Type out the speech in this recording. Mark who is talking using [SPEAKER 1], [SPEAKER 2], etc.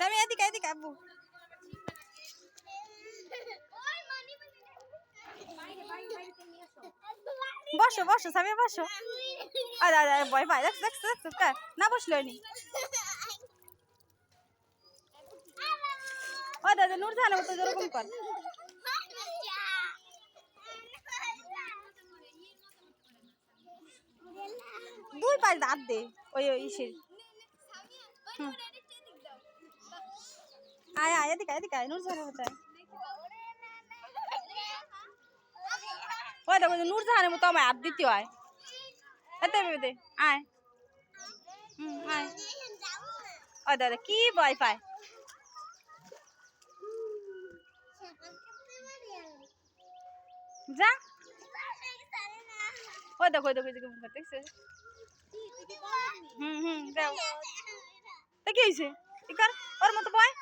[SPEAKER 1] সামি এদিকে এদিকে আব্বু বসো বসো সামি বসো আরে আরে ভয় পাই দেখছ দেখছ দেখছ না বসলো নি ও দাদা নূরজাহান তো যেরকম কর দুই পাঁচ দাঁত দে ওই ওই ইসের আয় আয় এদিকে এদিকে আয় নূরজাহানের মতো ওই দেখো নূরজাহানের মতো আমায় হাত দিতে হয় এতে বেদে আয় আয় ওই দাদা কি ভয় পায় যা ওই দেখো দেখছে দাও তা কি হয়েছে ওর মতো ভয়